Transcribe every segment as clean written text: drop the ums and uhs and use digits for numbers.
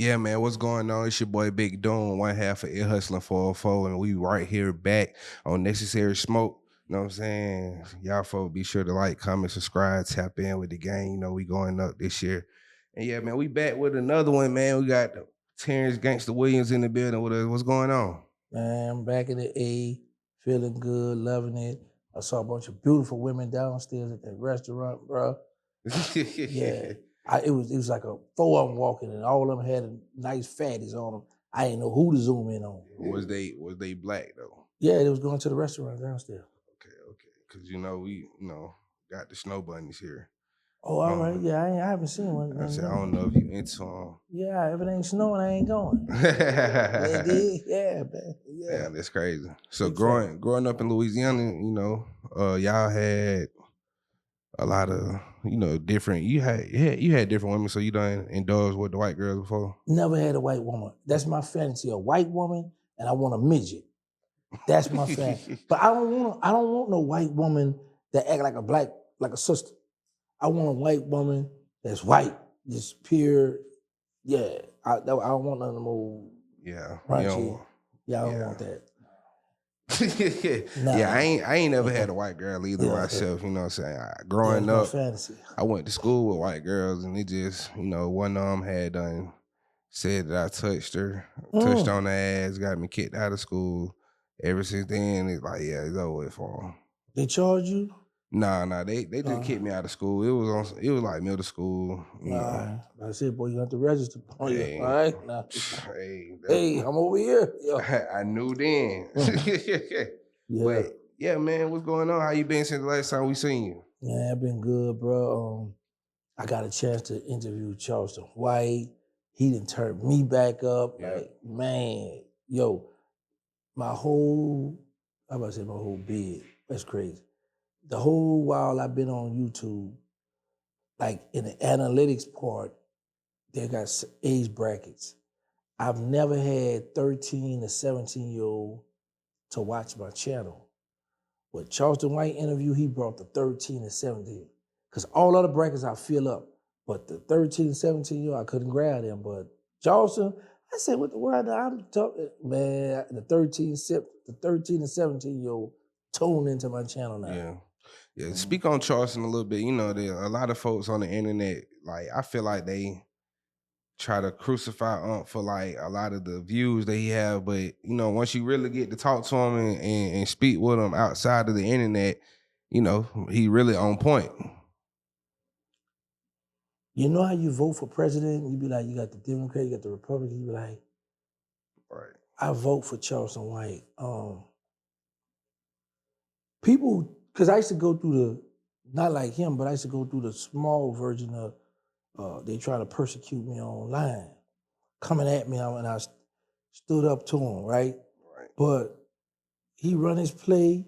Yeah, man, what's going on? It's your boy Big Doom, one half of Ear Hustling 404, and we right here back on Necessary Smoke. You know what I'm saying? Y'all folks be sure to like, comment, subscribe, tap in with the gang. You know, we going up this year. And yeah, man, we back with another one, man. We got Terrancegangstawilliams in the building with us. What's going on? Man, I'm back in the A, feeling good, loving it. I saw a bunch of beautiful women downstairs at that restaurant, bro. Yeah. It was like a four of them walking, and all of them had nice fatties on them. I didn't know who to zoom in on. Was they black though? Yeah, they was going to the restaurant downstairs. Okay. Cause we got the snow bunnies here. Oh, all right. Yeah, I haven't seen one. I said, I don't know if you into them. Yeah, if it ain't snowing, I ain't going. They did? Yeah, man. Yeah, that's crazy. So growing up in Louisiana, y'all had a lot of, different. You had different women. So you done indulged with the white girls before? Never had a white woman. That's my fantasy. A white woman, and I want a midget. That's my fantasy. But I don't want no white woman that act like a black, like a sister. I want a white woman that's white, just pure. Yeah, I don't want none of them old. Yeah, crunchy. I don't want that. Nah. Yeah, I ain't never had a white girl either myself. You know what I'm saying? Growing up, fantasy. I went to school with white girls, and it just, one of them had done said that I touched her, touched on her ass, got me kicked out of school. Ever since then, it's like, yeah, it's over with for them. They charge you? Nah, they just kicked me out of school. It was like middle school. I said, boy, you have to register. Hey, all right? Nah. Hey, I'm over here. Yo. I knew then. But yeah, man, what's going on? How you been since the last time we seen you? Man, I've been good, bro. I got a chance to interview Charleston White. He done turned me back up. Yeah. Like, man, yo, my whole bid. That's crazy. The whole while I've been on YouTube, like in the analytics part, they got age brackets. I've never had 13 to 17-year-old to watch my channel. With Charleston White interview, he brought the 13 to 17. Because all other brackets I fill up, but the 13 to 17-year-old, I couldn't grab them. But Charleston, I said, what the world? I'm talking, man, the 13 to 17-year-old tune into my channel now. Yeah. Speak on Charleston a little bit. There are a lot of folks on the internet, like, I feel like they try to crucify for like a lot of the views that he have, but once you really get to talk to him and speak with him outside of the internet, he really on point. You know how you vote for president? You be like, you got the Democrat, you got the Republican, you be like, right. I vote for Charleston White. People, because I used to go through not like him, but I used to go through the small version of they try to persecute me online, coming at me when I stood up to him, right? But he run his play,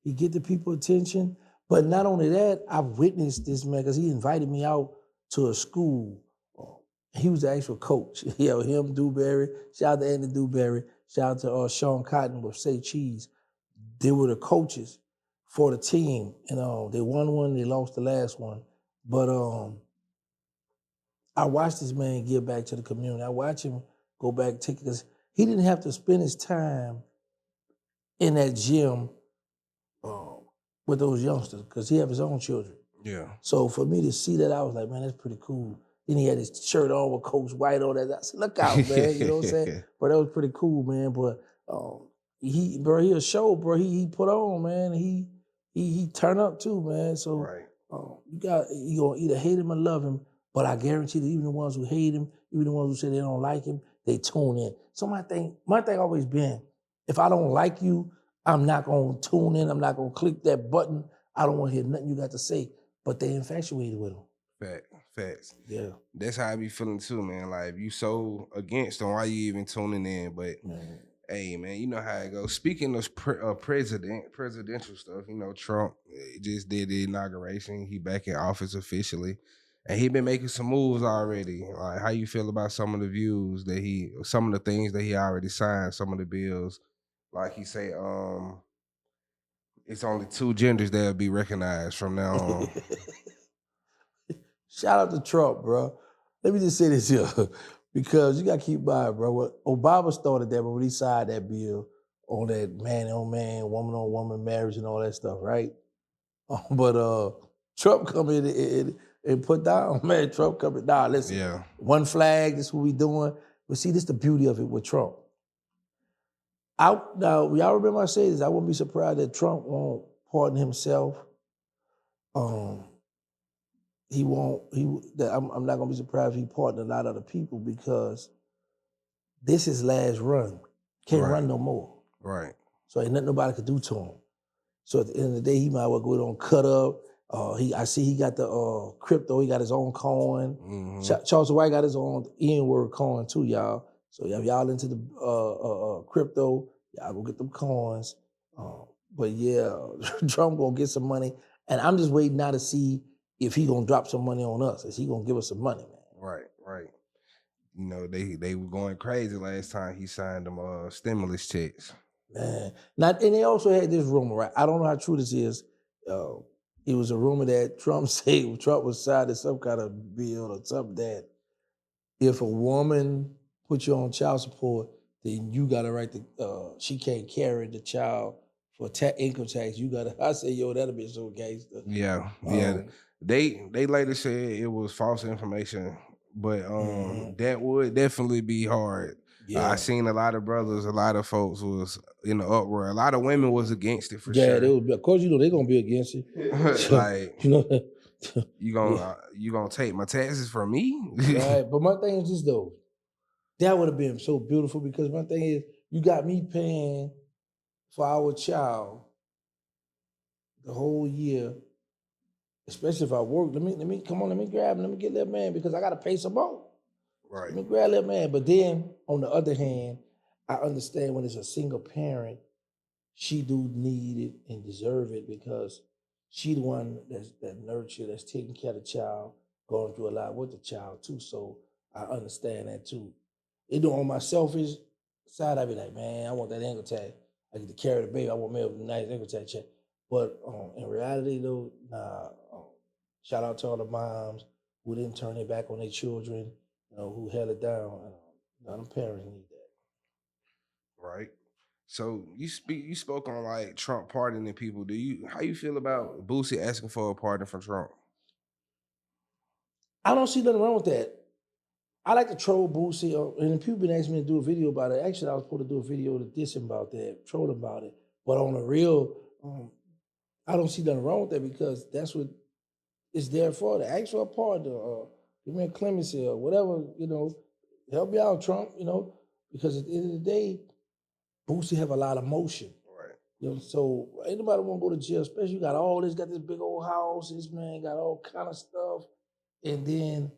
he get the people attention. But not only that, I've witnessed this man, because he invited me out to a school. He was the actual coach. Him, Dewberry, shout out to Andy Dewberry, shout out to Sean Cotton with Say Cheese. They were the coaches for the team, and they won one, they lost the last one. But I watched this man give back to the community. I watched him go back, because he didn't have to spend his time in that gym with those youngsters, because he have his own children. Yeah. So for me to see that, I was like, man, that's pretty cool. Then he had his shirt on with Coach White on that. I said, look out, man. You know what I'm saying? But that was pretty cool, man. But he a show, bro. He put on, man. He turn up too, man. So you gonna either hate him or love him. But I guarantee that even the ones who hate him, even the ones who say they don't like him, they tune in. So my thing always been, if I don't like you, I'm not gonna tune in. I'm not gonna click that button. I don't want to hear nothing you got to say. But they infatuated with him. Facts. Yeah. That's how I be feeling too, man. Like, if you so against them, why you even tuning in? But hey, man, you know how it goes. Speaking of presidential stuff, Trump just did the inauguration. He back in office officially. And he been making some moves already. Like, how you feel about some of the some of the things that he already signed, some of the bills? Like he say, it's only two genders that'll be recognized from now on. Shout out to Trump, bro. Let me just say this here. Because you got to keep in mind, bro. What Obama started that, but when he signed that bill on that man on man, woman on woman marriage and all that stuff, right? But Trump come in and put down, man. Trump come in. Nah, listen. Yeah. One flag. This is what we doing. But see, this is the beauty of it with Trump. Now, y'all remember I said this. I wouldn't be surprised that Trump won't pardon himself. He won't. I'm not gonna be surprised if he pardoned a lot of the people because this is last run. Can't run no more. Right. So ain't nothing nobody could do to him. So at the end of the day, he might well go on cut up. I see he got the crypto. He got his own coin. Mm-hmm. Charles White got his own N-word coin too, y'all. So if y'all into the crypto, y'all go get them coins. But yeah, Trump gonna get some money, and I'm just waiting now to see if he gonna drop some money on us. Is he gonna give us some money, man? Right. You know, they were going crazy last time he signed them stimulus checks. Man, and they also had this rumor, right? I don't know how true this is. It was a rumor that Trump said Trump was signing some kind of bill or something that if a woman put you on child support, then you got a right to. She can't carry the child for income tax. You gotta. I say, yo, that'll be so gangster. Yeah. They later said it was false information, but that would definitely be hard. I seen a lot of brothers, a lot of folks was in the uproar. A lot of women was against it for sure. Yeah, they would be, of course, they're gonna be against it. Like, you gonna take my taxes from me? Right, but my thing is this though. That would have been so beautiful because my thing is, you got me paying for our child the whole year, especially if I work. Let me come on, let me grab him, let me get that man because I gotta pay some more. Right. Let me grab that man. But then on the other hand, I understand when it's a single parent, she do need it and deserve it because she the one that nurture, that's taking care of the child, going through a lot with the child too. So I understand that too. You know, on my selfish side, I be like, man, I want that income tax. I get to carry the baby. I want me a nice income tax check. But in reality, though, nah. Shout out to all the moms who didn't turn their back on their children, who held it down. Them parents need that. Right. So you spoke on like Trump pardoning people. How you feel about Boosie asking for a pardon from Trump? I don't see nothing wrong with that. I like to troll Boosie, and people been asking me to do a video about it. Actually, I was supposed to do a video to diss him about that, troll about it. But on the real, I don't see nothing wrong with that because that's what it's there for. To ask for a pardon, or give me a clemency, or whatever, help me out, Trump, because at the end of the day, Boosie have a lot of motion. Right. So ain't nobody want to go to jail, especially you got this big old house, this man got all kind of stuff, and then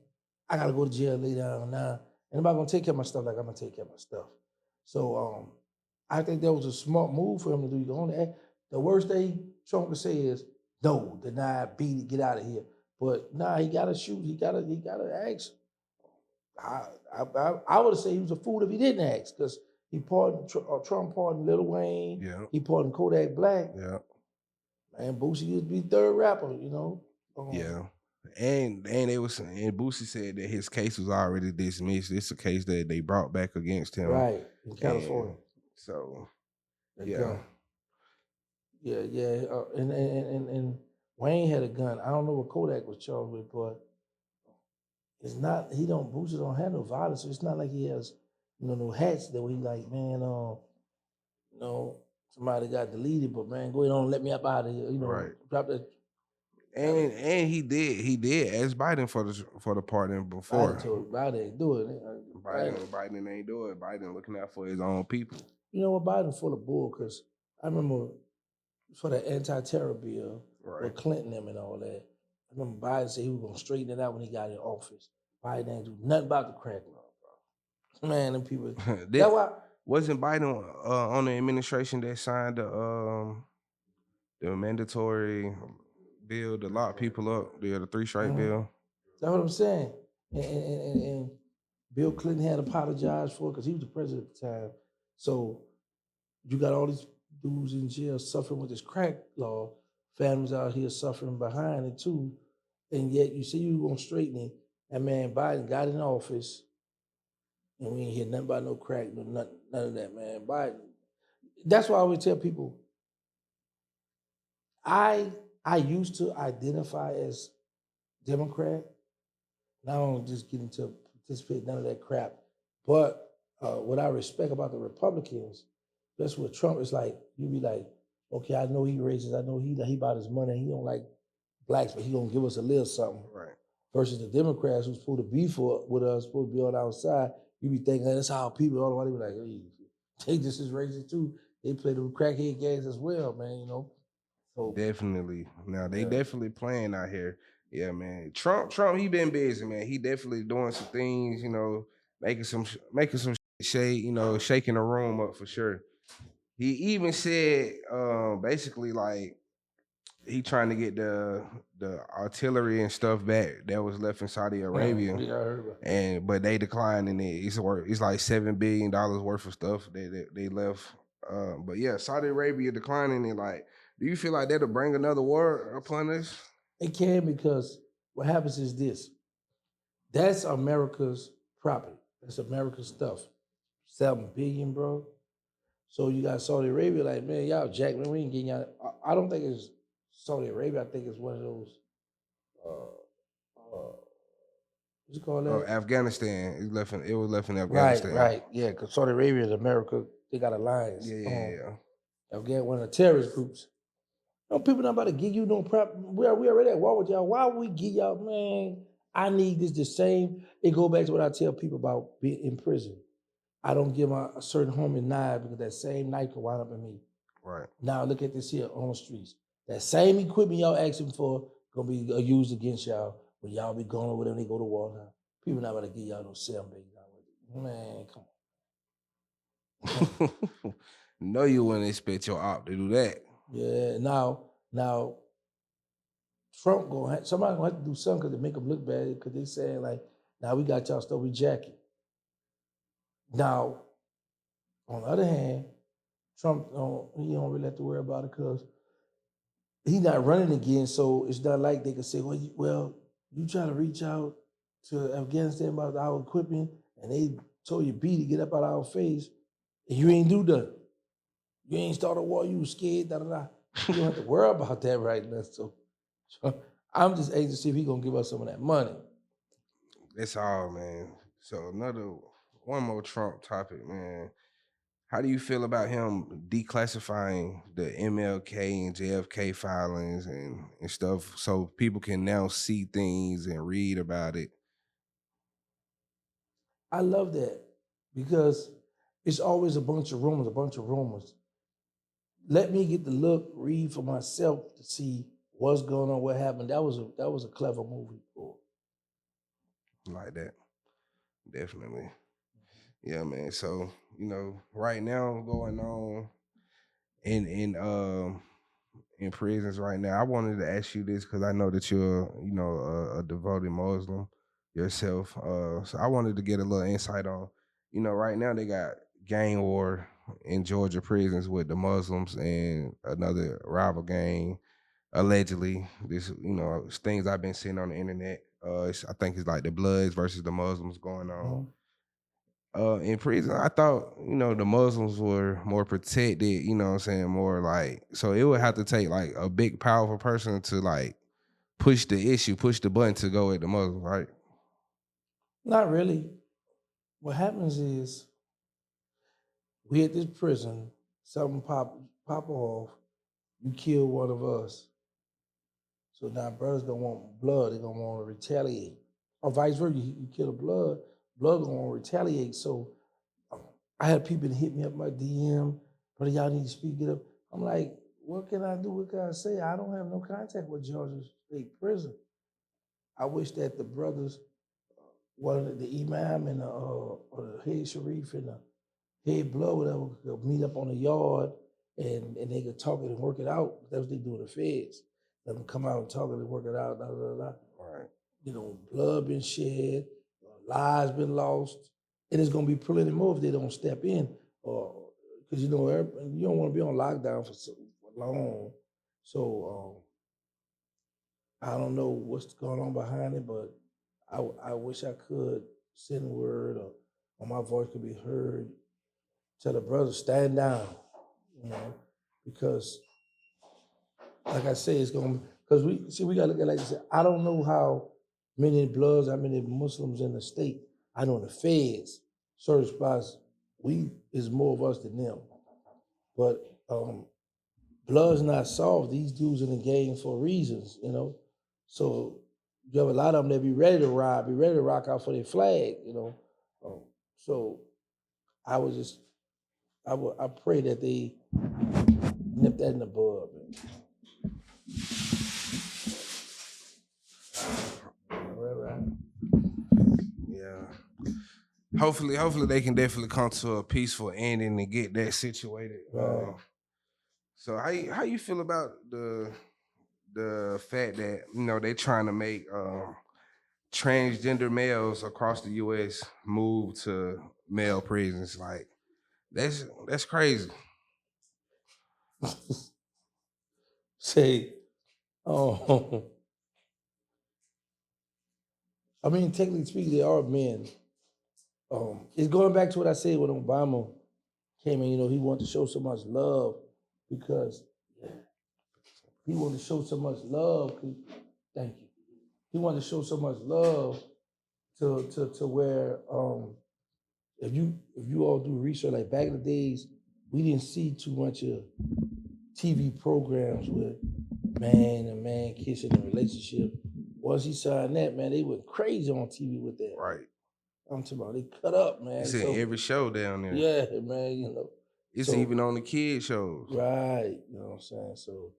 I gotta go to jail later on now. Anybody gonna take care of my stuff like I'm gonna take care of my stuff. So I think that was a smart move for him to do. The worst thing Trump could say is no, deny, beat it, get out of here. But nah, he gotta shoot. He gotta ask. I would say he was a fool if he didn't ask because he pardoned Trump pardoned Lil Wayne. Yeah. He pardoned Kodak Black. Yeah. And Boosie used to be third rapper. Yeah. And Boosie said that his case was already dismissed. It's a case that they brought back against him. Right, in California. And so yeah. And Wayne had a gun. I don't know what Kodak was charged with, but it's not. Boosie don't have no violence. So it's not like he has, no hats that he like, man. Somebody got deleted, but man, go ahead on, let me up out of here. Right. Drop that. And he did ask Biden for the pardon before. Biden ain't do it. Biden ain't do it. Biden looking out for his own people. You know what? Biden full of bull because I remember for the anti-terror bill with Clinton them and all that. I remember Biden said he was gonna straighten it out when he got in office. Biden ain't do nothing about the crack law, bro. Man, them people. That's why. Wasn't Biden on the administration that signed the mandatory bill to lock people up? The 3 strike bill. That's what I'm saying. And Bill Clinton had apologized for it because he was the president at the time. So you got all these dudes in jail suffering with this crack law. Families out here suffering behind it too. And yet you say you were going to straighten it. And man, Biden got in office. And we ain't hear nothing about no crack, no none of that, man. Biden. That's why I always tell people, I used to identify as Democrat. Now I don't just get into participate none of that crap. But what I respect about the Republicans, that's what Trump is like. You be like, okay, I know he racist. I know he about his money. He don't like blacks, but he gonna give us a little something. Right. Versus the Democrats who's supposed to be with us, supposed to be on our side. You be thinking that's how people all the while they be like, hey, they just as racist too. They play the crackhead games as well, man. You know. So Definitely. Now they yeah. definitely playing out here. Yeah, man. Trump, he been busy, man. He definitely doing some things, making some shade, shaking the room up for sure. He even said, basically like he trying to get the artillery and stuff back that was left in Saudi Arabia, Yeah, I heard about that. and but they declining it. It's like $7 billion worth of stuff they left. But yeah, Saudi Arabia declining it. Like, do you feel like that'll bring another war upon us? It can, because what happens is this. That's America's property. That's America's stuff. 7 billion, bro. So you got Saudi Arabia, like, man, y'all jack, man, we ain't getting y'all. I don't think it's Saudi Arabia. I think it's one of those, what you call Oh, that? Afghanistan. It was left in Right, Afghanistan. right. Yeah, because Saudi Arabia and America, they got alliance. Yeah. Afghan, one of the terrorist groups. No, people not about to give you no prep. We already at war with y'all. Why would we give y'all, man? I need this the same. It go back to what I tell people about being in prison. I don't give a certain homie knife because that same knife can wind up in me. Right. Now look at this here on the streets. That same equipment y'all asking for gonna be used against y'all when y'all be going over there when they go to war now. People not about to give y'all no $7 billion. Man, come on. No, you wouldn't expect your op to do that. Yeah, now Trump somebody gonna have to do something to make them look bad because they saying like, now we got y'all stuff, we jacket. Now, on the other hand, Trump he don't really have to worry about it because he's not running again. So it's not like they can say, well, you try to reach out to Afghanistan about our equipment, and they told you B to get up out of our face, and you ain't do that. You ain't start a war. You was scared. Da da da. You don't have to worry about that right now. So I'm just anxious to see if he gonna give us some of that money. That's all, man. So one more Trump topic, man. How do you feel about him declassifying the MLK and JFK filings and stuff so people can now see things and read about it? I love that because it's always a bunch of rumors. Let me get the look, read for myself to see what's going on, what happened. That was a clever movie. Like that. Definitely. Yeah, man. So, right now going on in prisons right now. I wanted to ask you this because I know that you're, a devoted Muslim yourself. So I wanted to get a little insight on, right now they got gang war in Georgia prisons with the Muslims and another rival gang. Allegedly, this, things I've been seeing on the internet. I think it's like the Bloods versus the Muslims going on. Mhm. In prison, I thought, the Muslims were more protected, what I'm saying, more like, so it would have to take like a big, powerful person to like push the button to go at the Muslims, right? Not really. What happens is we at this prison, something pop off, you kill one of us. So now brothers gonna want blood, they're gonna want to retaliate. Or vice versa, you kill a blood gonna want to retaliate. So I had people that hit me up my DM, brother, y'all need to speak it up. I'm like, what can I do? What can I say? I don't have no contact with Georgia State Prison. I wish that the brothers, one of the imam and or the head sharif and the head blood, whatever, could meet up on the yard and they could talk it and work it out. That's what they do in the feds. Let them come out and talk it and work it out. Da, da, da, da. Right. Blood been shed, lives been lost, and it's gonna be plenty more if they don't step in. Because you don't want to be on lockdown for long. So I don't know what's going on behind it, but I wish I could send a word or my voice could be heard, tell the brother, stand down, because like I say, it's gonna, because we gotta look at it like this. I don't know how many Bloods, how many Muslims in the state. I know in the feds, certain spots, is more of us than them. But Blood's not soft. These dudes in the game for reasons, So you have a lot of them that be ready to ride, be ready to rock out for their flag, So I pray that they nip that in the bud, man. Right. Yeah. Hopefully they can definitely come to a peaceful ending and get that situated. Right. So how you feel about the fact that they trying to make transgender males across the U.S. move to male prisons? Like that's crazy. Say, oh, I mean, technically speaking, they are men. It's going back to what I said when Obama came in. He wanted to show so much love because he wanted to show so much love. Thank you. He wanted to show so much love to where if you all do research, like back in the days, we didn't see too much of TV programs with man and man kissing in a relationship. Once he signed that, man, they went crazy on TV with that. Right. I'm talking about they cut up, man. It's in every show down there. Yeah, man, It's even on the kid shows. Right, you know what I'm saying? So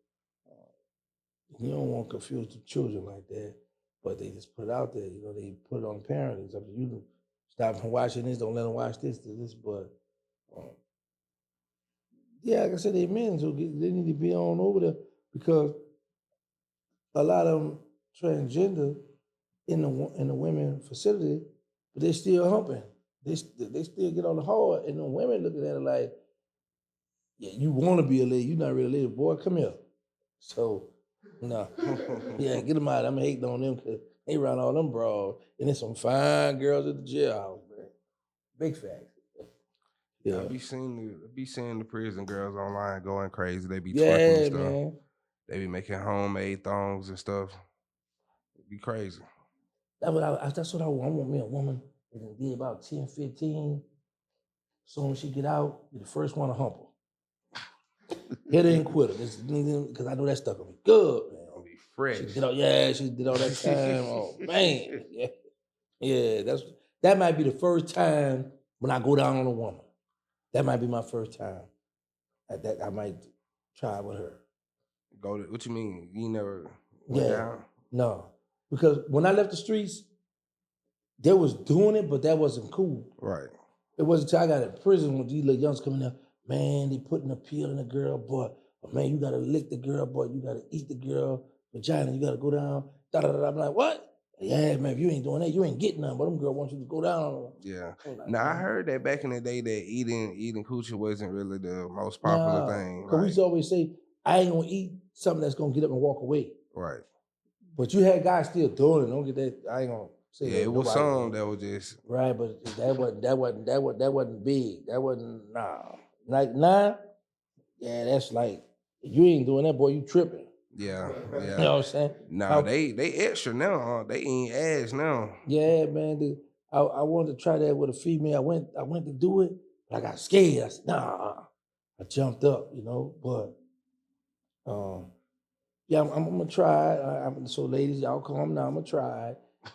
you don't want to confuse the children like that, but they just put it out there. They put it on the parent. It's up to you to stop from watching this. Don't let them watch this. But yeah, like I said, they men, so they need to be on over there because a lot of them transgender in the women facility, but they still humping. They still get on the hard, and the women looking at it like, yeah, you want to be a lady, you're not really a lady, boy. Come here. So, no, yeah, get them out. I'm hating on them because they run all them broads, and there's some fine girls at the jailhouse, man. Big facts. Yeah, I be seeing the prison girls online going crazy. They be twerking and stuff. Man. They be making homemade thongs and stuff. It'd be crazy. That's what I want. I want me a woman that can be about 10, 15. Soon as she get out, be the first one to hump her. Hit her and quit her. Because I know that stuff gonna be good, man. Gonna be fresh. She did all that time. Oh man. Yeah. That might be the first time when I go down on a woman. That might be my first time. I might try with her. What you mean? You never went down? No. Because when I left the streets, they was doing it, but that wasn't cool. Right. It wasn't until I got in prison when these little youngs coming out, man, they putting a pill in the girl, boy. But man, you gotta lick the girl, boy. You gotta eat the girl vagina. You gotta go down. I'm like, what? Yeah, man, if you ain't doing that, you ain't getting nothing. But them girl want you to go down on them. Yeah. Now I heard that back in the day that eating coochie wasn't really the most popular thing. Because we used to always say, I ain't gonna eat something that's gonna get up and walk away. Right. But you had guys still doing it. Don't get that. I ain't gonna say that. Yeah, it was some that was just right, but that wasn't big. That wasn't Like now, yeah, that's like you ain't doing that, boy. You tripping. Yeah. You know what I'm saying? Nah, they extra now. Huh? They eating ass now. Yeah, man. I wanted to try that with a female. I went to do it, but I got scared. I said, nah. I jumped up, but yeah, I'm gonna try. So ladies, y'all calm down. I'm gonna try.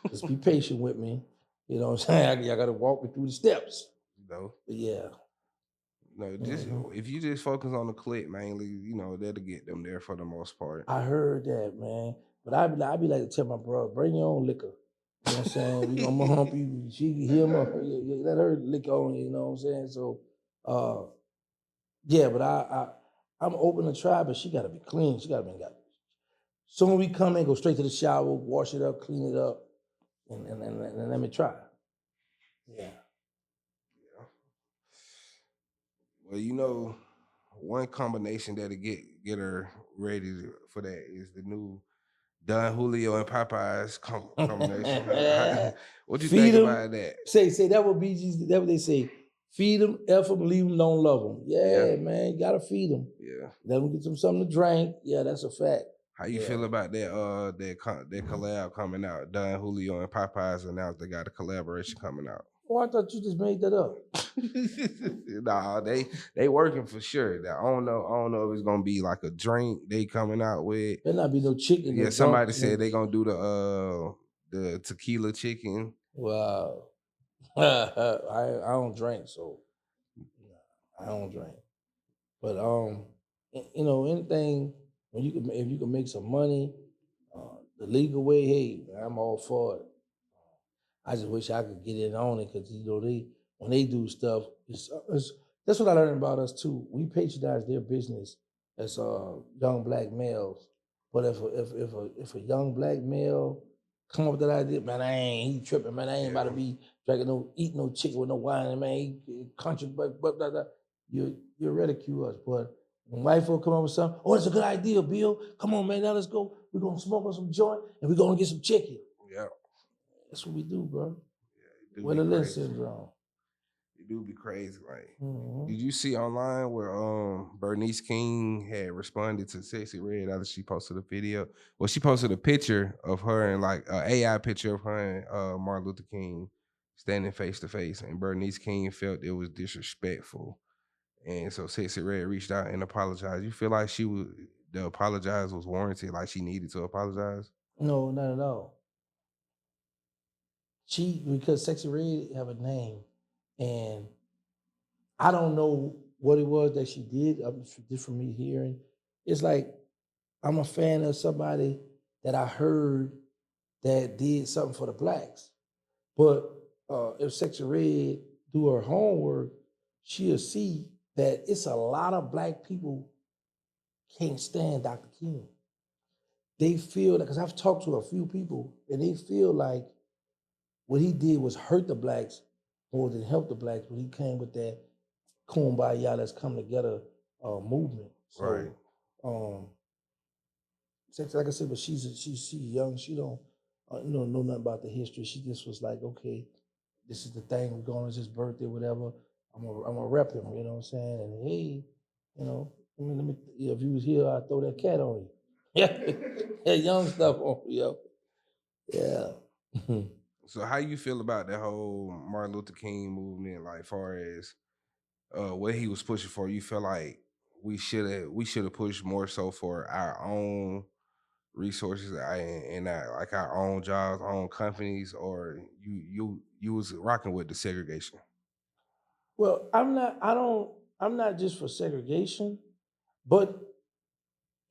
Just be patient with me. You know what I'm saying? Y'all gotta walk me through the steps. No. But yeah. No, just if you just focus on the clit mainly, that'll get them there for the most part. I heard that, man. But I'd be like to tell my brother, bring your own liquor. You know what I'm saying? I'm gonna hump you. She him up. Let her lick on you. You know what I'm saying? So, yeah. But I'm open to try, but she gotta be clean. She gotta be got. Soon we come in, go straight to the shower, wash it up, clean it up, and let me try. Yeah. Well, one combination that'll get her ready for that is the new Don Julio and Popeyes combination. What you Feed think them. about that? Say that would be Jesus. That what they say. Feed them, F them, leave them, don't love them. Yeah, man, you gotta feed them. Yeah. Let them get them something to drink. Yeah, that's a fact. How you feel about that? That collab coming out. Don Julio and Popeyes announced they got a collaboration coming out. Oh, I thought you just made that up. Nah, they working for sure. I don't know if it's gonna be like a drink they coming out with. There not be no chicken. Yeah, no somebody drunk, said no they gonna do the tequila chicken. Wow. I don't drink, so I don't drink. But you know, anything when if you can make some money, the legal way, hey, I'm all for it. I just wish I could get in on it because you know when they do stuff, that's what I learned about us too. We patronize their business as young black males. But if a young black male come up with that idea, man, he tripping, man, I ain't about to be eating no chicken with no wine, man, he country, but you ridicule us. But when white folk come up with something, oh, it's a good idea, Bill. Come on, man, now let's go. We're gonna smoke on some joint and we're gonna get some chicken. Yeah. That's what we do, bro. Yeah, With the Lynch syndrome. It do be crazy. Like, Mhm. did you see online where Bernice King had responded to Sexy Red after she posted a video? Well, she posted a picture of her and like an AI picture of her and Martin Luther King standing face to face, and Bernice King felt it was disrespectful, and so Sexy Red reached out and apologized. You feel like the apologize was warranted, like she needed to apologize? No, not at all. Because Sexy Red have a name, and I don't know what it was that she did. Just from me hearing, it's like I'm a fan of somebody that I heard that did something for the blacks. But if Sexy Red do her homework, she'll see that it's a lot of black people can't stand Dr. King. They feel that, because I've talked to a few people, and they feel like what he did was hurt the blacks more than help the blacks. But he came with that kumbaya, let's come together movement. So, Right. like I said, but she's young. She don't know nothing about the history. She just was like, okay, this is the thing. We're going. It's his birthday, whatever. I'm a rep him. You know what I'm saying? And hey, you know, let me. If you was here, I'd throw that cat on you. Yeah, young stuff on you. Yeah. So how you feel about that whole Martin Luther King movement, like far as what he was pushing for? You feel like we should have pushed more so for our own resources and like our own jobs, our own companies, or you was rocking with the segregation? Well, I'm not just for segregation, but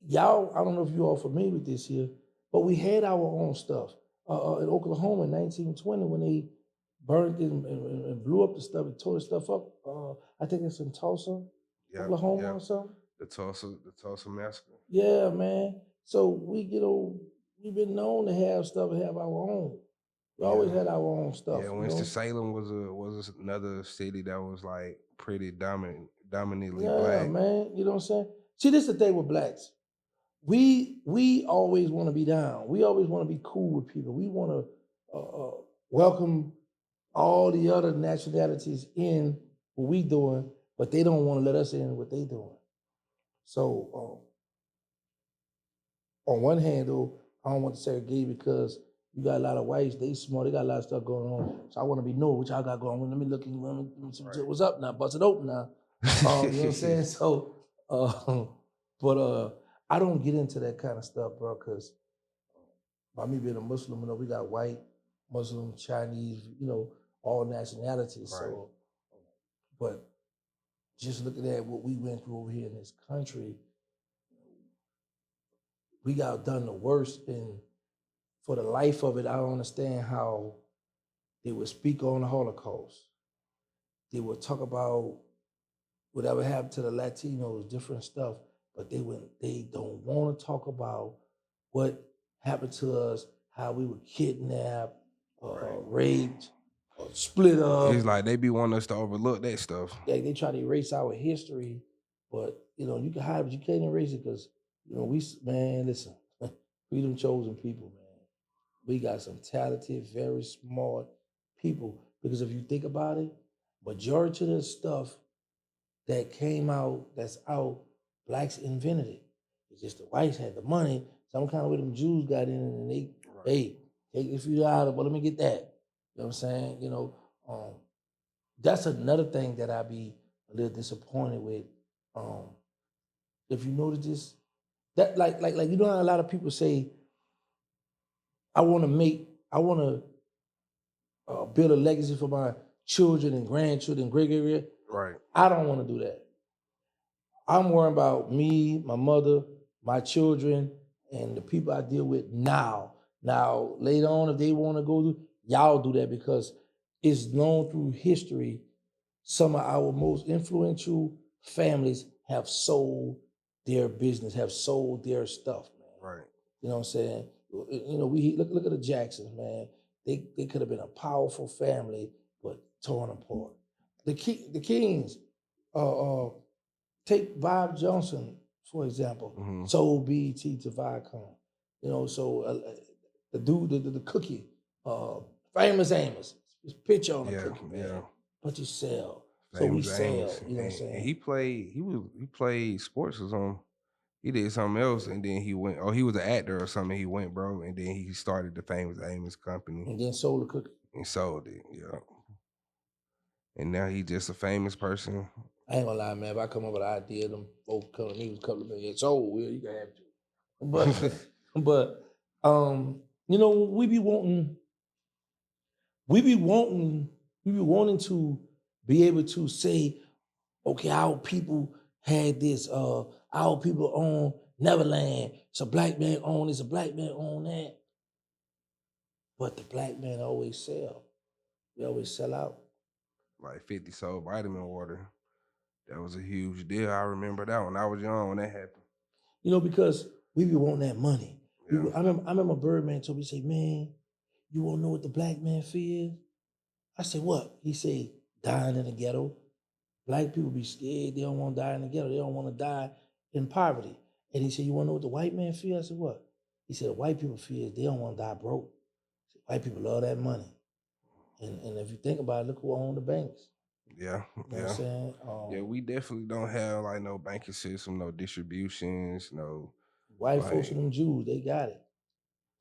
y'all, I don't know if you all familiar with this here, but we had our own stuff. In Oklahoma in 1920, when they burned it and blew up the stuff and tore the stuff up, I think it's in Tulsa, Oklahoma or something. The Tulsa massacre. Yeah, man. So we've been known to have stuff and have our own. We always had our own stuff. Yeah, Winston-Salem was another city that was like pretty dominantly Yeah, black. man. You know what I'm saying? See, this is the thing with blacks. We always want to be down. We always want to be cool with people. We want to welcome all the other nationalities in what we doing, but they don't want to let us in what they doing. So on one hand, though, I don't want to segregate because you got a lot of whites. They smart. They got a lot of stuff going on. So I want to be know what y'all got going on. Let me look. Let me see what's up now. Bust it open now. You know what I'm saying? So, but I don't get into that kind of stuff, bro, because by me being a Muslim, you know, we got white, Muslim, Chinese, you know, all nationalities. Right. So, but just looking at what we went through over here in this country, we got done the worst. And for the life of it, I don't understand how they would speak on the Holocaust. They would talk about whatever happened to the Latinos, different stuff, but they don't want to talk about what happened to us, how we were kidnapped, raped, split up. It's like they be wanting us to overlook that stuff. They try to erase our history, but you know, you can hide, but you can't erase it because you know, listen, We them chosen people, man. We got some talented, very smart people. Because if you think about it, majority of the stuff that came out, that's out, blacks invented it. It's just the whites had the money. Some kind of way them Jews got in and they, hey, take this few out, but let me get that. You know what I'm saying? That's another thing that I be a little disappointed with. If you notice this, that like you know how a lot of people say, I want to build a legacy for my children and grandchildren, great. Right. I don't want to do that. I'm worrying about me, my mother, my children, and the people I deal with now. Now, later on, if they want to go do, y'all do that because it's known through history. Some of our most influential families have sold their business, have sold their stuff, man. Right. You know what I'm saying? We look at the Jacksons, man. They could have been a powerful family, but torn apart. The Kings, take Bob Johnson, for example, sold BET to Viacom. The dude, the cookie, Famous Amos, his picture on the cookie, man. But you sell. So we Famous sell, Amos. you know what I'm saying? And he played sports or something. He did something else and then he went, he was an actor or something. He went broke and then he started the Famous Amos company And then sold the cookie. and sold it. Yeah. And now he just a famous person. I ain't gonna lie, man. If I come up with an idea, them folks come to me with a couple of million. It's old, Will. You can have to. But we be wanting to be able to say, okay, our people had this, our people own Neverland. It's a black man own this, a black man own that. But the black man always sell. We always sell out. Like 50 sold vitamin water. That was a huge deal. I remember that when I was young when that happened. Because we be wanting that money. Yeah. I remember Birdman told me, say, man, you wanna know what the black man feels? I said, what? He said, dying in the ghetto. Black people be scared. They don't want to die in the ghetto. They don't want to die in poverty. And he said, you want to know what the white man feels? I said, what? He said, white people feel they don't want to die broke. Said, white people love that money. And if you think about it, look who own the banks. Yeah. You know what I'm saying? Yeah, we definitely don't have like no banking system, no distributions, no white folks and them Jews, they got it.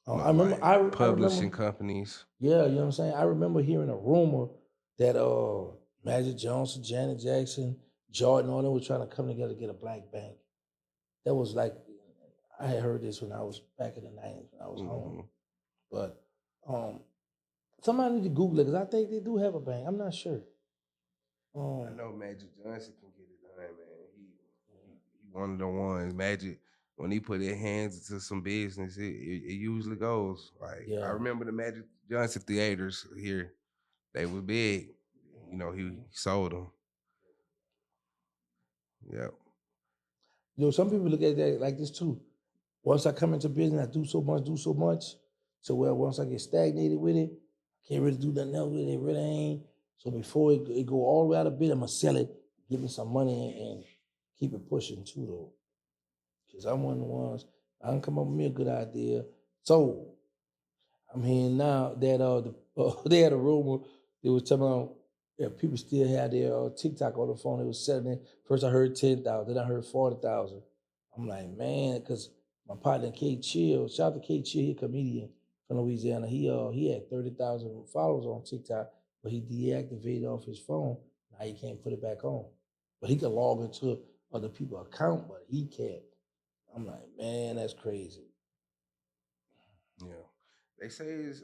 I remember publishing companies. Yeah, you know what I'm saying? I remember hearing a rumor that Magic Johnson, Janet Jackson, Jordan, all them were trying to come together to get a black bank. That was like, I had heard this when I was back in the 90s when I was home. But somebody need to Google it because I think they do have a bank. I'm not sure. I know Magic Johnson can get it done, man. He one of the ones. Magic, when he put his hands into some business, it usually goes. Like I remember the Magic Johnson theaters here. They were big. You know, he sold them. Yep. Some people look at that like this too. Once I come into business, I do so much. So once I get stagnated with it, I can't really do nothing else with it. It really ain't. So before it go all the way out of bid, I'm gonna sell it, give me some money, and keep it pushing too, though. Because I'm one of the ones, I can come up with me a good idea. So I'm hearing now that they had a rumor, they was talking about people still had their TikTok on the phone. They was selling it. First I heard 10,000, then I heard 40,000. I'm like, man, because my partner K Chill, shout out to K Chill, he a comedian from Louisiana. He had 30,000 followers on TikTok, but he deactivated off his phone. Now he can't put it back on. But he can log into other people's account, but he can't. I'm like, man, that's crazy. Yeah. They say it's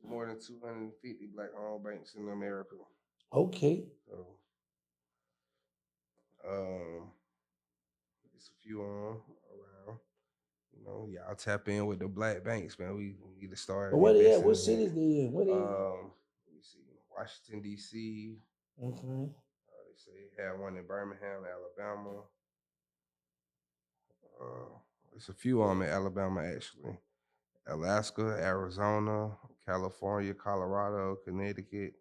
more than 250 black-owned banks in America. Okay. So, it's a few around. Y'all tap in with the black banks, man. We need to start. But where they at? What cities they in? Where they? Let me see. Washington D.C. Okay. They say they have one in Birmingham, Alabama. It's a few of them in Alabama actually. Alaska, Arizona, California, Colorado, Connecticut,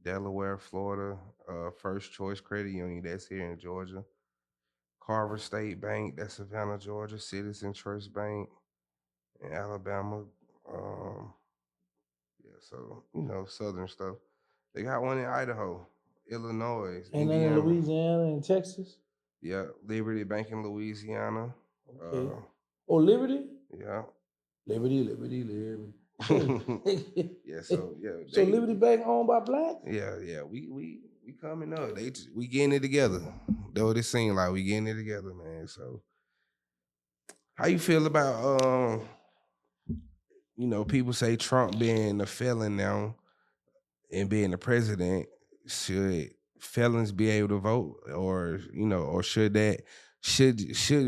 Delaware, Florida, First Choice Credit Union, that's here in Georgia. Carver State Bank, that's Savannah, Georgia. Citizen Trust Bank, in Alabama. Um, yeah, so southern stuff. They got one in Idaho, Illinois, And then in Indiana. Louisiana and Texas. Yeah, Liberty Bank in Louisiana. Okay. Liberty? Yeah. Liberty. Yeah, so yeah, So Liberty Bank owned by blacks? yeah, we coming up. We getting it together. That's what it seemed like. We getting it together, man. So how you feel about people say Trump being a felon now and being the president, should felons be able to vote, or or should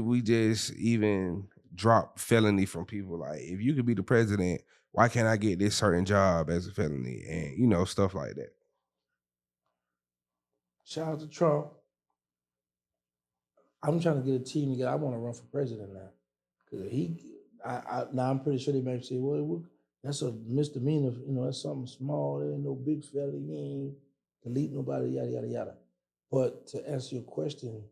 we just even drop felony from people? Like, if you could be the president, why can't I get this certain job as a felony, and stuff like that? Shout out to Trump. I'm trying to get a team together. I want to run for president now. Cause now I'm pretty sure they might say, well, that's a misdemeanor. That's something small. There ain't no big felony. He ain't delete nobody. Yada yada yada. But to answer your question,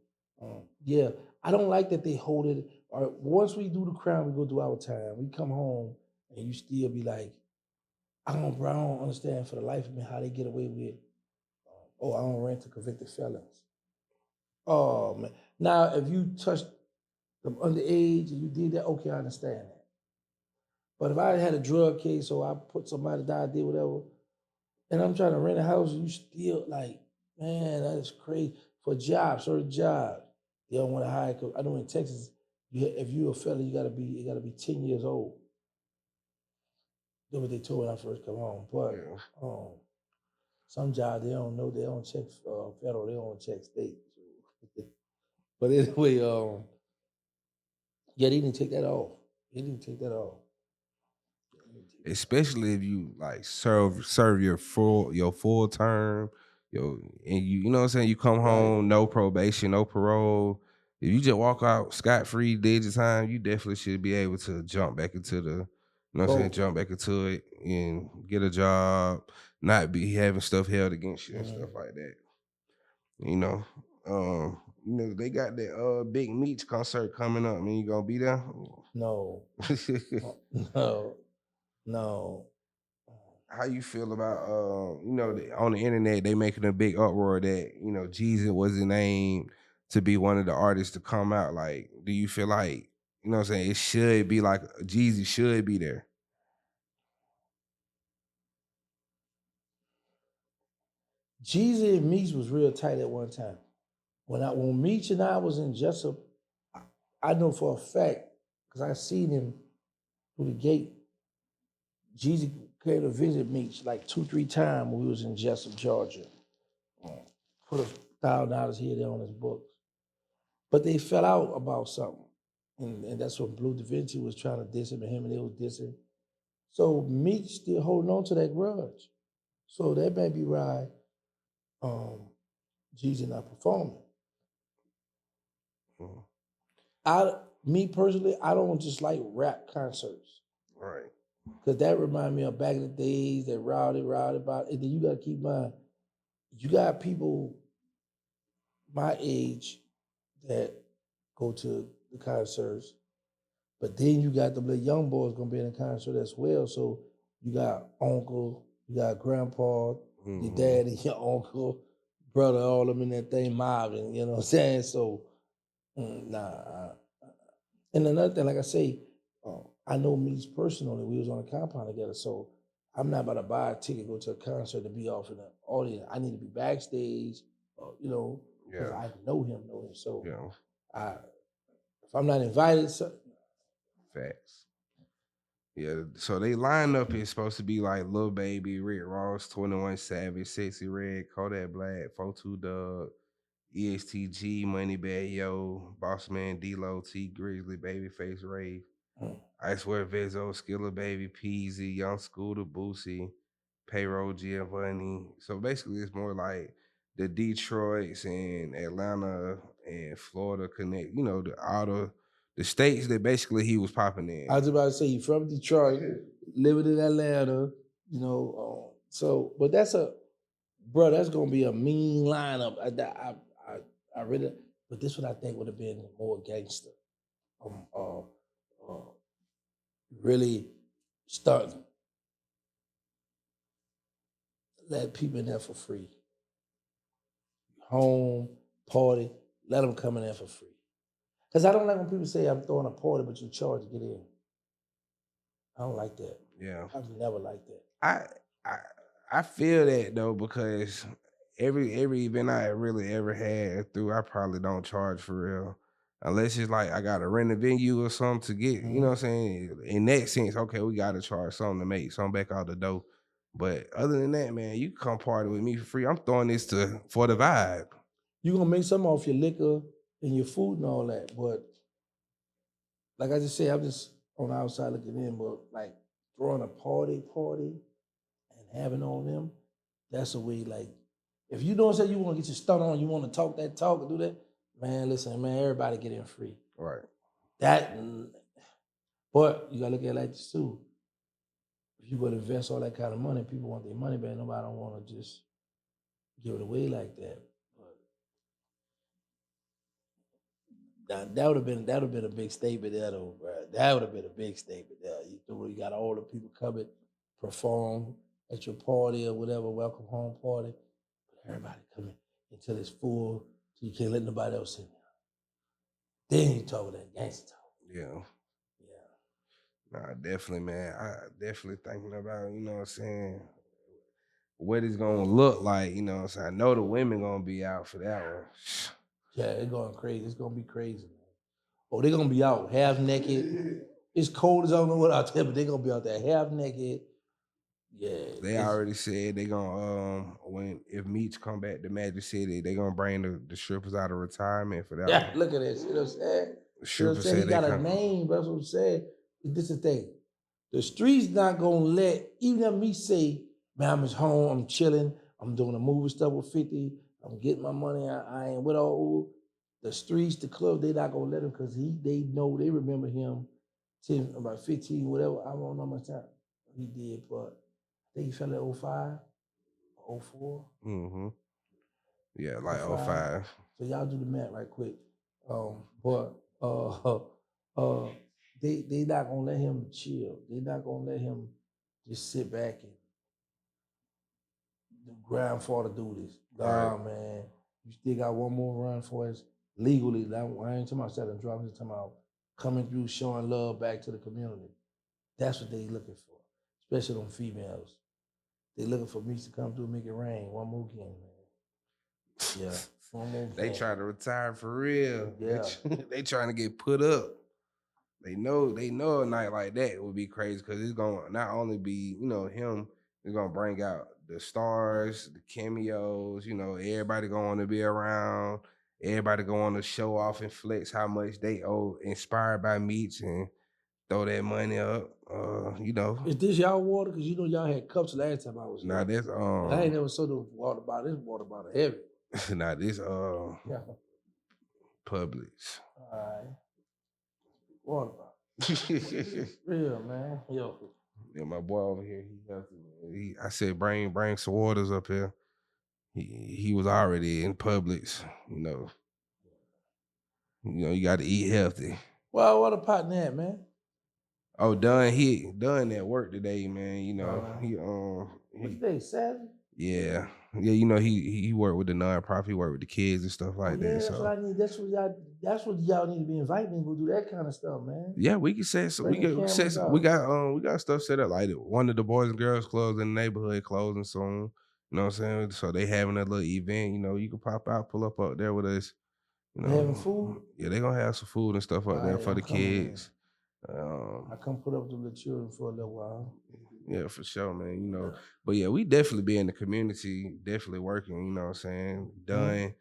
yeah, I don't like that they hold it. Or once we do the crime, we go do our time. We come home and you still be like, I don't understand for the life of me how they get away with. I don't rent to convicted felons. Oh man! Now, if you touched them underage and you did that, okay, I understand that. But if I had a drug case or I put somebody that did whatever, and I'm trying to rent a house, you still like, man, that is crazy. For jobs, certain jobs, they don't want to hire. I know in Texas, if you're a fella, you gotta be 10 years old. That's what they told me when I first come home. But some jobs they don't know. They don't check federal. They don't check state. But anyway, yeah, they didn't take that off. Especially if you like serve your full term, and you know what I'm saying, you come home, no probation, no parole. If you just walk out scot-free, did your time, you definitely should be able to jump back into jump back into it and get a job, not be having stuff held against you and stuff like that. They got that Big Meech concert coming up. I mean, you gonna be there? No. No. How you feel about on the internet they making a big uproar that Jeezy wasn't named to be one of the artists to come out? Like, do you feel like what I'm saying, it should be like Jeezy should be there? Jeezy and Meech was real tight at one time. When Meech and I was in Jessup, I know for a fact because I seen him through the gate. Jeezy came to visit Meech like 2-3 times when we was in Jessup, Georgia. Put $1,000 here there on his books. But they fell out about something. And that's when Blue Da Vinci was trying to diss him, and him and they was dissing. So Meech still holding on to that grudge. So that may be why Jeezy not performing. Me personally, I don't just like rap concerts. Right. Because that remind me of back in the days that rowdy about. And then you got to keep in mind, you got people my age that go to the concerts, but then you got the little young boys gonna be in the concert as well. So you got uncle, you got grandpa, your daddy, your uncle, brother, all of them in that thing mobbing, you know what I'm saying? So, nah. And another thing, like I say, I know me personally, we was on a compound together, so I'm not about to buy a ticket, go to a concert to be off in the audience. I need to be backstage, because I know him. So if I'm not invited, facts. Yeah, so they lineup is supposed to be like Lil Baby, Rick Ross, 21 Savage, Sexy Red, Kodak Black, 42 Dub, ESTG, Moneybag Yo, Bossman, D-Lo, T Grizzly, Babyface Ray, I Swear Vezo, Skilla Baby, Peasy, Young Scooter, Boosie, Payroll Giovanni. So basically it's more like the Detroits and Atlanta and Florida connect, the states that basically he was popping in. I was about to say he from Detroit, living in Atlanta, but that's gonna be a mean lineup. I really, but this one I think would have been more gangster. really start let people in there for free. Home, party, let them come in there for free. Because I don't like when people say I'm throwing a party, but you charge to get in. I don't like that. Yeah. I've never liked that. I feel that though, because every event I really ever had through, I probably don't charge for real. Unless it's like I gotta rent a venue or something to get, you know what I'm saying? In that sense, okay, we gotta charge something to make something back out the door. But other than that, man, you can come party with me for free. I'm throwing this for the vibe. You're going to make something off your liquor and your food and all that. But like I just said, I'm just on the outside looking in, but like throwing a party and having on them, that's a way like, if you don't say you want to get your stunt on, you want to talk that talk and do that, man, listen, man, everybody get in free. Right. But you got to look at it like this too. If you go to invest all that kind of money, people want their money back. Nobody don't want to just give it away like that. But that would have been a big statement there, though, bro. That would have been a big statement there. You got all the people coming, perform at your party or whatever, welcome home party. But everybody coming until it's full, so you can't let nobody else in there. Then you talk with that gangster talk. Yeah. Yeah. Nah, definitely, man. I definitely thinking about, you know what I'm saying, what it's gonna look like, you know what I'm saying. I know the women gonna be out for that one. Yeah, it's going crazy. It's gonna be crazy, man. Oh, they're gonna be out half naked. It's cold as I don't know what out there, but they're gonna be out there half naked. Yeah. They already said they gonna if Meech come back to Magic City, they gonna bring the strippers out of retirement for that. Yeah, look at this. You know what I'm saying? The strippers He said got they a come. name, but that's what I'm saying. This is the thing. The streets not gonna let, even if me say, man, I'm at home, I'm chilling, I'm doing a movie stuff with 50, I'm getting my money, I ain't with all the streets, the club, they not gonna let him because they know, they remember him 10, about 15, whatever. I don't know how much time he did, but I think he fell at 05, 04. Mm-hmm. Yeah, like 05. 05. So y'all do the math right quick. But they not gonna let him chill. They not gonna let him just sit back and grind for to do this. Nah, Right. man. You still got one more run for us legally. I ain't talking about selling drugs. I'm talking about coming through, showing love back to the community. That's what they looking for, especially them females. They looking for me to come through and make it rain. One more game, man. Yeah. One more game. They trying to retire for real. Yeah. They trying to get put up. They know a night like that would be crazy because it's gonna not only be, you know, him, it's gonna bring out the stars, the cameos, you know, everybody going to be around, everybody going to show off and flex how much they owe, inspired by Meats, and throw that money up. You know. Is this y'all water? Because you know y'all had cups last time I was here. Now this And I ain't never saw the water bottle. This water bottle heavy. now this Yeah. Publix. All right. Water bottle. Real, man. Yo. Yeah, my boy over here, he healthy, man. I said bring some waters up here. He was already in Publix, you know. You got to eat healthy. Well, what a pot that, man? Oh, done at work today, man. You know, What today, Saturday? Yeah. You know, he worked with the nonprofit, he worked with the kids and stuff like that. That's So what I need. That's what y'all need to be inviting me to go do that kind of stuff, man. yeah, we can set some. We got stuff set up like one of the Boys and Girls Clubs in the neighborhood closing soon. You know what I'm saying? So they having a little event. You know, you can pop out, pull up there with us. You know, They having food? Yeah, they gonna have some food and stuff up there Alright, for the I'm coming, kids. I come put up with the children for a little while. Yeah, for sure, man. You know, but yeah, we definitely be in the community, definitely working. You know what I'm saying? Done.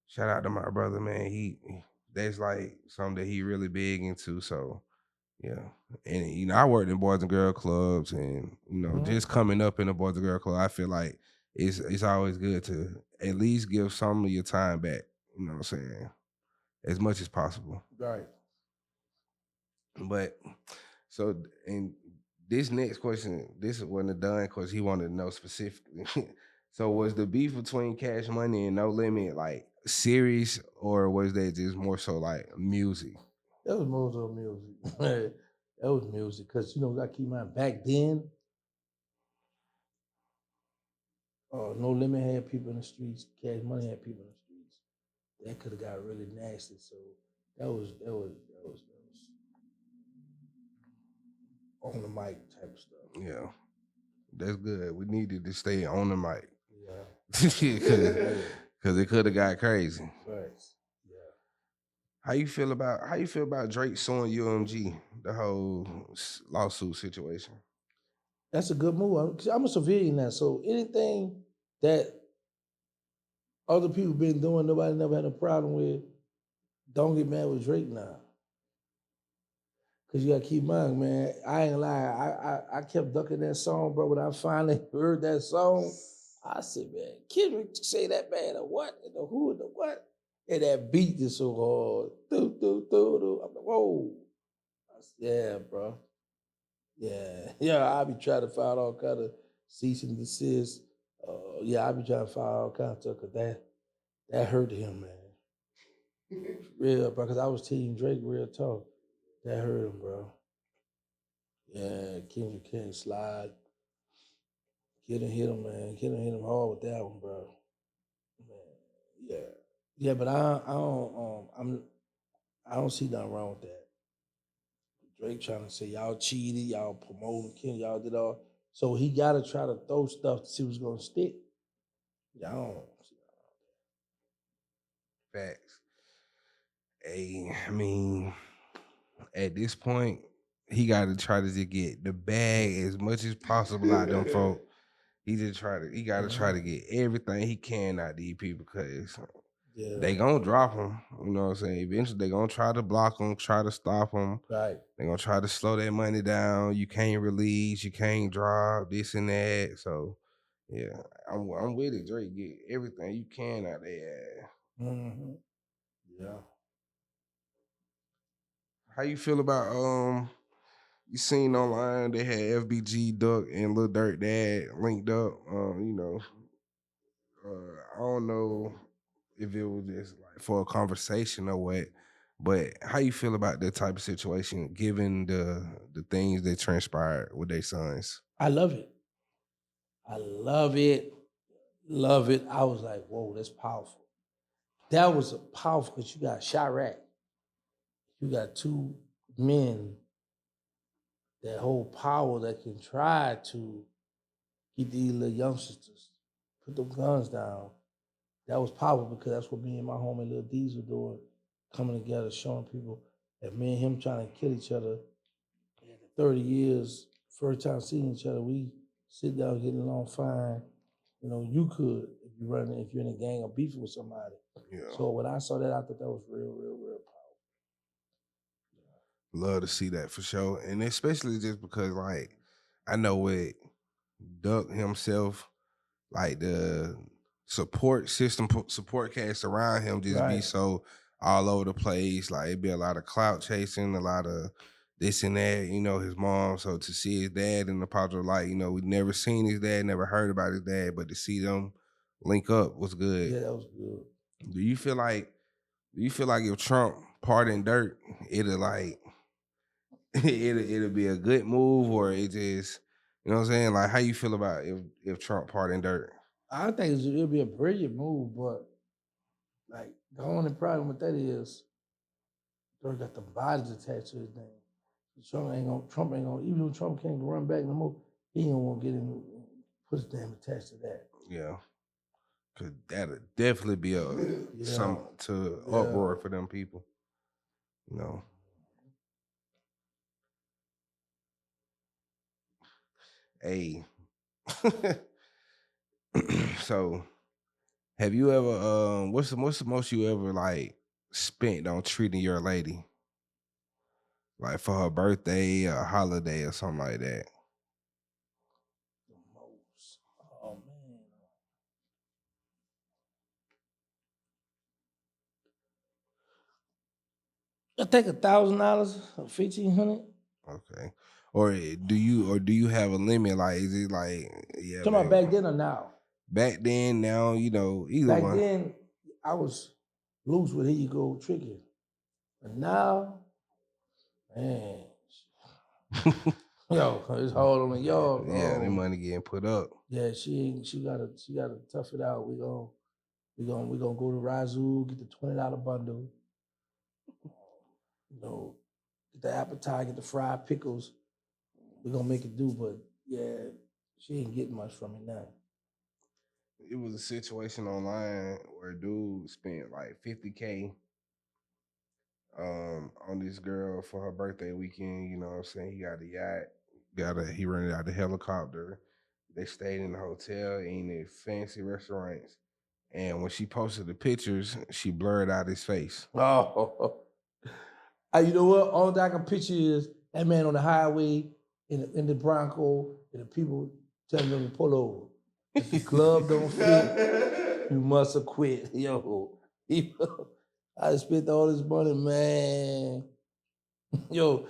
Shout out to my brother, man. That's like something that he really big into. So yeah, and you know, I worked in Boys and Girl Clubs, and you know, just coming up in a Boys and Girl Club, I feel like it's always good to at least give some of your time back. You know what I'm saying? As much as possible. Right. But so, and this next question, this wasn't done because he wanted to know specifically. So was the beef between Cash Money and No Limit like serious, or was that just more so like music? That was more so music. That was music, because you gotta keep in mind back then. No Limit had people in the streets. Cash Money had people in the streets. That could have got really nasty. So that was on the mic type of stuff. Yeah, that's good. We needed to stay on the mic. Yeah, because it could have got crazy. right. Yeah. How you feel about Drake suing UMG, the whole lawsuit situation? That's a good move. I'm a civilian now, so anything that other people been doing, nobody never had a problem with. Don't get mad with Drake now. Cause you gotta keep in mind, man. I ain't lie. I kept ducking that song, bro. When I finally heard that song, I said, man, Kendrick say that man the what and the who and the what, and that beat is so hard. Do do do do. I'm like, whoa. I said, yeah, bro. Yeah. I be trying to find all kind of cease and desist. I be trying to find all kind of stuff, cause that hurt him, man. Real, bro. Cause I was Team Drake, real talk. That hurt him, bro. Yeah, Kendrick can't slide. Kidden hit him, man. Kidden hit him hard with that one, bro. Man, yeah, but I don't see nothing wrong with that. Drake trying to say y'all cheated, y'all promoting Kendrick, y'all did all. So he got to try to throw stuff to see what's gonna stick. Yeah, I don't see Facts. Hey, I mean, at this point, he got to try to just get the bag as much as possible out them folk. He got to try to get everything he can out of these people, because they gonna drop him. You know what I'm saying? Eventually, they gonna try to block him, try to stop him. Right. They gonna try to slow that money down. You can't release, you can't drop this and that. So, yeah, I'm with it, Drake. Get everything you can out there. Mm-hmm. Yeah. How you feel about you seen online they had FBG Duck and Lil Durk Dad linked up? I don't know if it was just like for a conversation or what, but how you feel about that type of situation, given the things that transpired with their sons? I love it. I love it. Love it. I was like, whoa, that's powerful. That was powerful, because you got Chirac. You got two men that hold power that can try to get these little youngsters, put them guns down. That was powerful, because that's what me and my homie Lil D's were doing, coming together, showing people that me and him trying to kill each other. 30 years, first time seeing each other, we sit down getting along fine. You could if you're in a gang or beefing with somebody. Yeah. So when I saw that, I thought that was real powerful. Love to see that for sure. And especially just because, like, I know with Duck himself, like the support cast around him just be so all over the place. Like, it'd be a lot of clout chasing, a lot of this and that, his mom. So to see his dad in the positive light, we never seen his dad, never heard about his dad, but to see them link up was good. Yeah, that was good. Do you feel like if Trump pardoned Dirk, it'll be a good move, or it just, you know what I'm saying? Like, how you feel about if Trump pardoned Dirk? I think it'll be a brilliant move, but like the only problem with that is Dirk got the bodies attached to his name. Trump ain't gonna, even though Trump can't run back no more, he ain't gonna get in, put his name attached to that. Yeah. Cause that'll definitely be some uproar for them people. Hey. So have you ever what's the most you ever like spent on treating your lady? Like for her birthday or holiday or something like that. The most. Oh man. I take $1,000 or $1,500. Okay. Or do you have a limit? Like, is it like, yeah, Talking about back then or now? Back then, now, either back one. Back then, I was loose with here you go tricking. But now, man, Yo, it's hard on the yard. Yeah, the money getting put up. Yeah, she gotta tough it out. We gonna go to Razoo, get the $20 bundle. You know, get the appetite, get the fried pickles. We're gonna make it do, but yeah, she ain't getting much from me now. It was a situation online where a dude spent like $50K on this girl for her birthday weekend. You know what I'm saying? He got a yacht, he rented out the helicopter. They stayed in the hotel, eating at fancy restaurants. And when she posted the pictures, she blurred out his face. Oh, you know what? All that I can picture is that man on the highway in the Bronco, and the people telling him to pull over. If the glove don't fit, you must have quit. Yo, I spent all this money, man. Yo,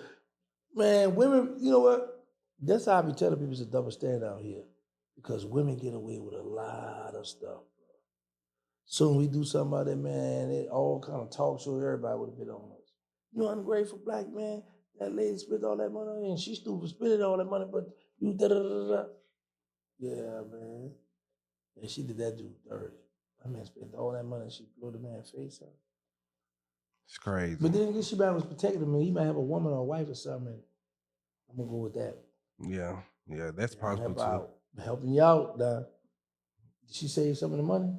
man, women, you know what? That's how I be telling people it's a double standard out here. Because women get away with a lot of stuff. Soon we do something about that, man, it all kind of talk show, everybody would have been on us. You ungrateful black man, that lady spent all that money on you, and she stupid spending all that money, but you da-da-da-da-da. Yeah, man. And she did that dude dirty. That man spent all that money, she blew the man's face out. It's crazy. But then again, she might was protecting him. He might have a woman or a wife or something. I'm gonna go with that. Yeah, that's possible too. Helping you out, now. Did she save some of the money?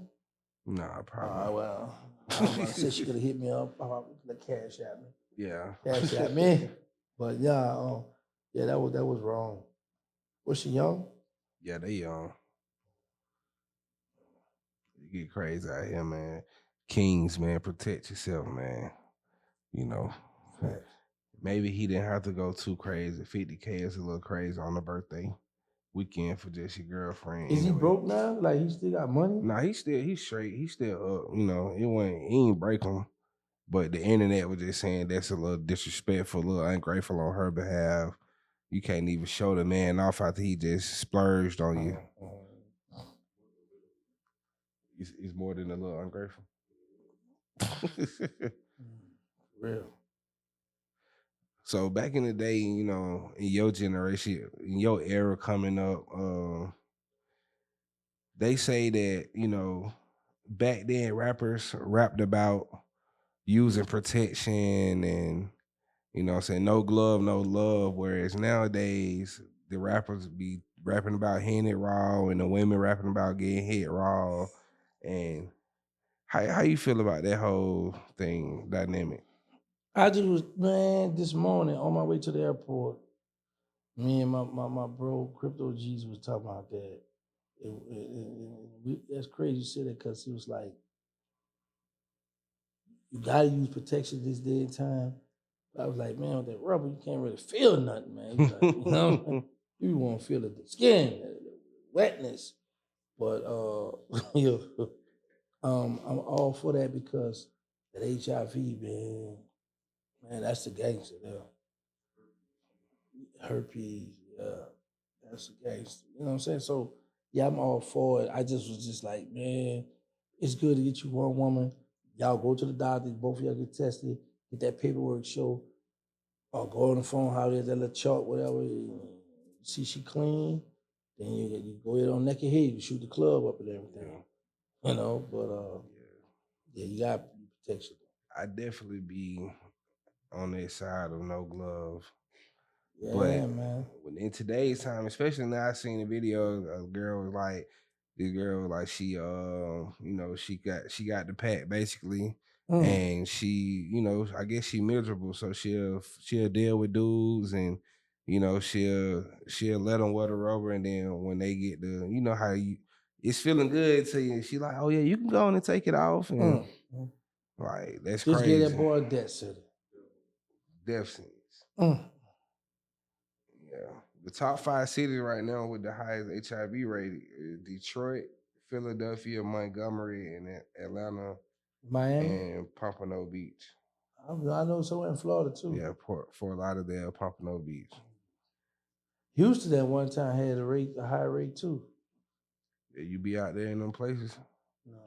Nah, probably. Well, I said she could have hit me up. The cash at me. Yeah. Cash at me. But yeah, that was wrong. Was she young? Yeah, they young. You get crazy out here, man. Kings, man, protect yourself, man. You know. Right. Maybe he didn't have to go too crazy. 50K is a little crazy on the birthday weekend for just your girlfriend. Is he broke now? Like he still got money? Nah, he's straight. He's still up. You know, he ain't break him. But the internet was just saying that's a little disrespectful, a little ungrateful on her behalf. You can't even show the man off after he just splurged on you. It's more than a little ungrateful. Real. So back in the day, you know, in your generation, in your era coming up, they say that, you know, back then rappers rapped about using protection and, you know what I'm saying, no glove, no love. Whereas nowadays, the rappers be rapping about hitting it raw and the women rapping about getting hit raw. And how you feel about that whole thing, dynamic? I just was, man, this morning on my way to the airport, me and my bro, Crypto G's, was talking about that. That's crazy you said that because he was like, you gotta use protection this day and time. I was like, man, with that rubber, you can't really feel nothing, man. Like, you know, you want to feel the skin, the wetness. But I'm all for that because that HIV, man, that's the gangster there. Herpes, yeah, that's the gangster. You know what I'm saying? So yeah, I'm all for it. I just was just like, man, it's good to get you one woman. Y'all go to the doctor, both of y'all get tested, get that paperwork show, or go on the phone, how there's that little chart, whatever. You see she clean, then you go ahead on naked head, you shoot the club up and everything. You know, but yeah, you got protection. I definitely be on that side of no glove. Yeah, but man. In today's time, especially now, I seen a video. A girl was like, this girl was like, she, you know, she got the pack basically, and she, you know, I guess she miserable, so she'll deal with dudes, and you know, she'll let them wear the rubber, and then when they get the, you know how it's feeling good to you, she like, oh yeah, you can go on and take it off, and like that's just crazy. Just get that boy a death sentence. Death sentence. Yeah. The top 5 cities right now with the highest HIV rate is Detroit, Philadelphia, Montgomery, and Atlanta, Miami, and Pompano Beach. I know somewhere in Florida too. Yeah, Fort Lauderdale, Pompano Beach. Houston at one time had a high rate too. Yeah, you be out there in them places? No.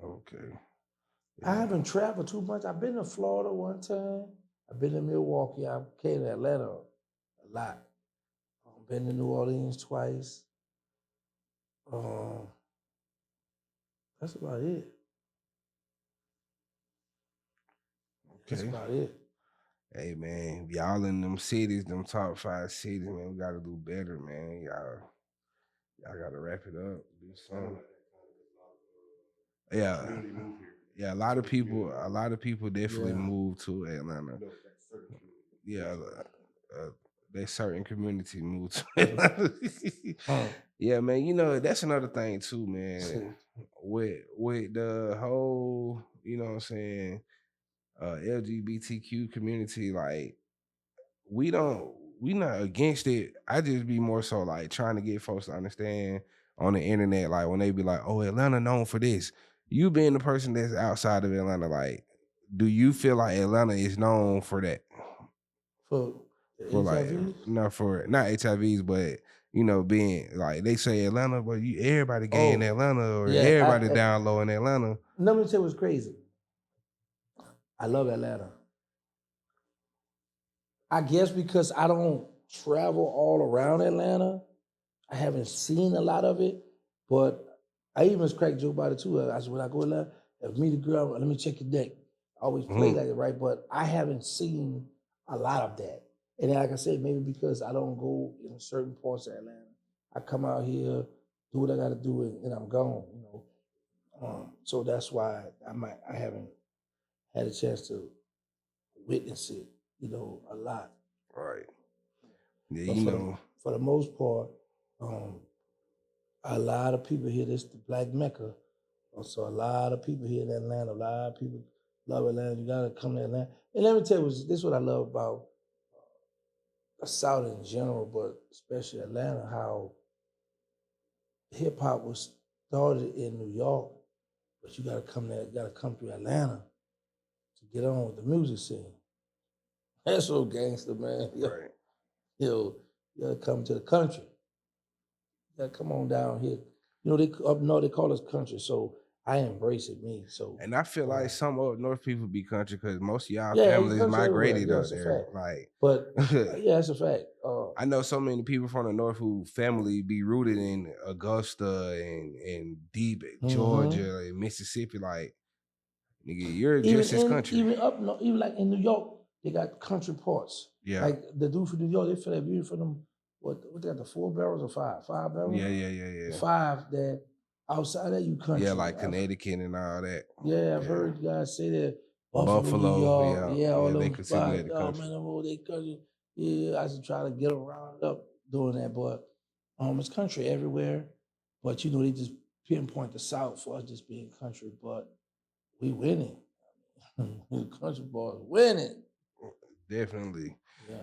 Okay. Yeah. I haven't traveled too much. I've been to Florida one time. I've been to Milwaukee. I came to Atlanta a lot. Been to New Orleans twice. That's about it. That's Okay. about it. Hey man, y'all in them cities, them top 5 cities, man, we gotta do better, man. Y'all gotta wrap it up. Do something. Yeah. Yeah, a lot of people definitely Yeah. move to Atlanta. Yeah, that certain community move to Atlanta. Yeah, man. You know, that's another thing too, man. With the whole, you know what I'm saying, LGBTQ community, like we not against it. I just be more so like trying to get folks to understand on the internet, like when they be like, oh, Atlanta known for this. You being the person that's outside of Atlanta, like, do you feel like Atlanta is known for that? For For like HIVs? not HIVs, but you know, being like they say Atlanta, but everybody gay in Atlanta or yeah. everybody down low in Atlanta. Let me tell you what's crazy. I love Atlanta. I guess because I don't travel all around Atlanta, I haven't seen a lot of it. But I even cracked a joke about it too. I said, when I go to Atlanta, if meet a girl, let me check your deck. I always play like it, right? But I haven't seen a lot of that. And like I said, maybe because I don't go in certain parts of Atlanta. I come out here, do what I got to do, and I'm gone. You know, so that's why I haven't had a chance to witness it. You know, a lot. Right. Yeah, But you know. for the most part, a lot of people here. This the Black Mecca. So a lot of people here in Atlanta. A lot of people love Atlanta. You gotta come to Atlanta. And let me tell you, this is what I love about the South in general, but especially Atlanta. How hip hop was started in New York, but you gotta come there. You gotta come through Atlanta to get on with the music scene. That's so gangster, man. Right. You gotta come to the country. You gotta come on down here. You know, they up north they call us country, so I embrace it, me. So, And I feel like some up north people be country because most of y'all yeah, families country everywhere. migrated Yeah, up it's a there. fact. Like, But yeah, it's a fact. I know so many people from the north who family be rooted in Augusta and deep Georgia and Mississippi. Like, nigga, you're just as country. Even up north, even like in New York, they got country parts. Yeah. Like the dude from New York, they feel like beauty for them. What they got, the 4 barrels or 5? 5 barrels? Yeah. 5 that outside that you country. Yeah, like Connecticut and all that. Yeah, I've heard you guys say that. Buffalo, New York. Yeah, all they them consider that spots. the Oh country. man, them old they country. Yeah, I should try to get them rounded up doing that, but it's country everywhere. But you know, they just pinpoint the South for us just being country, but we winning. The country boys winning. Definitely. Yeah.